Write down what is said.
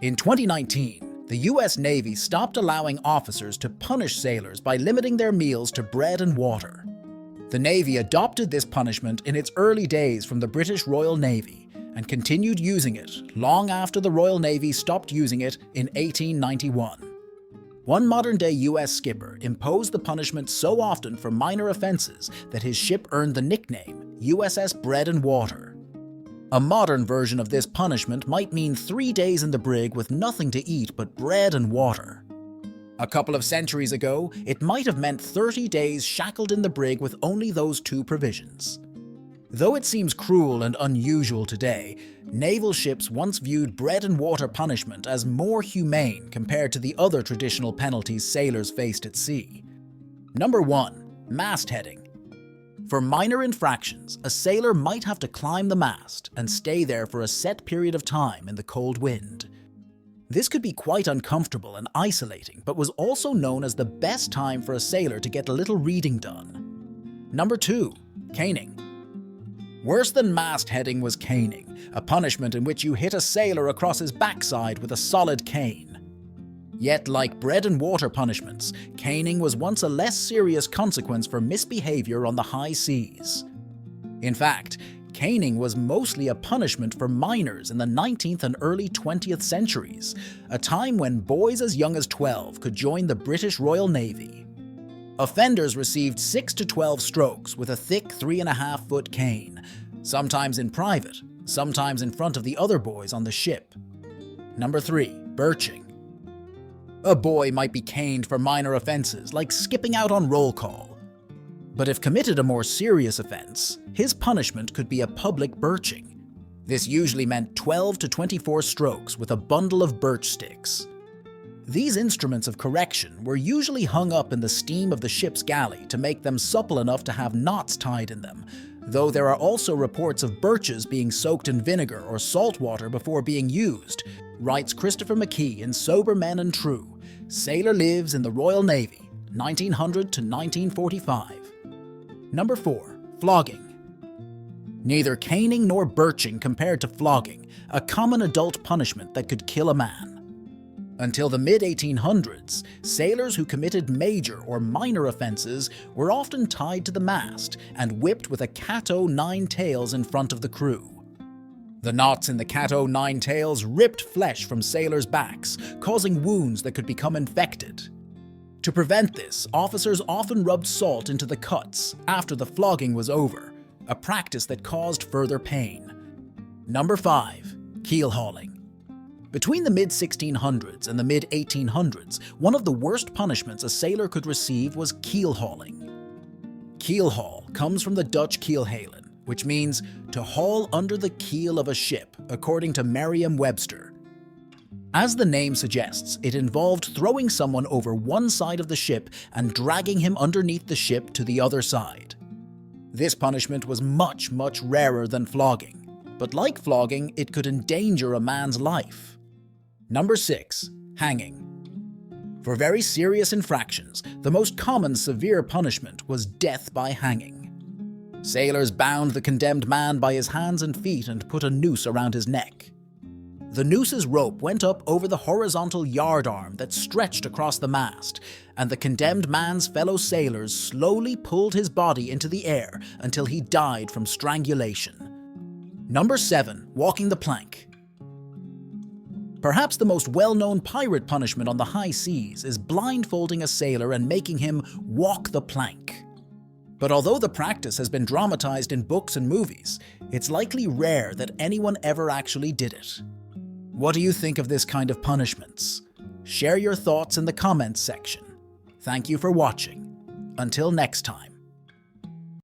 In 2019, the US Navy stopped allowing officers to punish sailors by limiting their meals to bread and water. The Navy adopted this punishment in its early days from the British Royal Navy and continued using it long after the Royal Navy stopped using it in 1891. One modern-day US skipper imposed the punishment so often for minor offenses that his ship earned the nickname USS Bread and Water. A modern version of this punishment might mean 3 days in the brig with nothing to eat but bread and water. A couple of centuries ago, it might have meant 30 days shackled in the brig with only those two provisions. Though it seems cruel and unusual today, naval ships once viewed bread and water punishment as more humane compared to the other traditional penalties sailors faced at sea. Number 1. Mast-heading. For minor infractions, a sailor might have to climb the mast and stay there for a set period of time in the cold wind. This could be quite uncomfortable and isolating, but was also known as the best time for a sailor to get a little reading done. Number 2. Caning. Worse than mast-heading was caning, a punishment in which you hit a sailor across his backside with a solid cane. Yet, like bread and water punishments, caning was once a less serious consequence for misbehavior on the high seas. In fact, caning was mostly a punishment for minors in the 19th and early 20th centuries, a time when boys as young as 12 could join the British Royal Navy. Offenders received 6 to 12 strokes with a thick 3.5-foot cane, sometimes in private, sometimes in front of the other boys on the ship. Number 3. Birching. A boy might be caned for minor offenses like skipping out on roll call. But if committed a more serious offense, his punishment could be a public birching. This usually meant 12 to 24 strokes with a bundle of birch sticks. These instruments of correction were usually hung up in the steam of the ship's galley to make them supple enough to have knots tied in them, though there are also reports of birches being soaked in vinegar or salt water before being used, writes Christopher McKee in Sober Men and True, Sailor Lives in the Royal Navy, 1900 to 1945. Number 4. Flogging. Neither caning nor birching compared to flogging, a common adult punishment that could kill a man. Until the mid-1800s, sailors who committed major or minor offenses were often tied to the mast and whipped with a cat-o'-nine tails in front of the crew. The knots in the cat-o'-nine tails ripped flesh from sailors' backs, causing wounds that could become infected. To prevent this, officers often rubbed salt into the cuts after the flogging was over, a practice that caused further pain. Number 5. Keelhauling. Between the mid-1600s and the mid-1800s, one of the worst punishments a sailor could receive was keelhauling. Keelhaul comes from the Dutch Keelhauling, which means to haul under the keel of a ship, according to Merriam-Webster. As the name suggests, it involved throwing someone over one side of the ship and dragging him underneath the ship to the other side. This punishment was much, much rarer than flogging, but like flogging, it could endanger a man's life. Number 6. Hanging. For very serious infractions, the most common severe punishment was death by hanging. Sailors bound the condemned man by his hands and feet and put a noose around his neck. The noose's rope went up over the horizontal yardarm that stretched across the mast, and the condemned man's fellow sailors slowly pulled his body into the air until he died from strangulation. Number 7. Walking the plank. Perhaps the most well-known pirate punishment on the high seas is blindfolding a sailor and making him walk the plank. But although the practice has been dramatized in books and movies, it's likely rare that anyone ever actually did it. What do you think of this kind of punishments? Share your thoughts in the comments section. Thank you for watching. Until next time.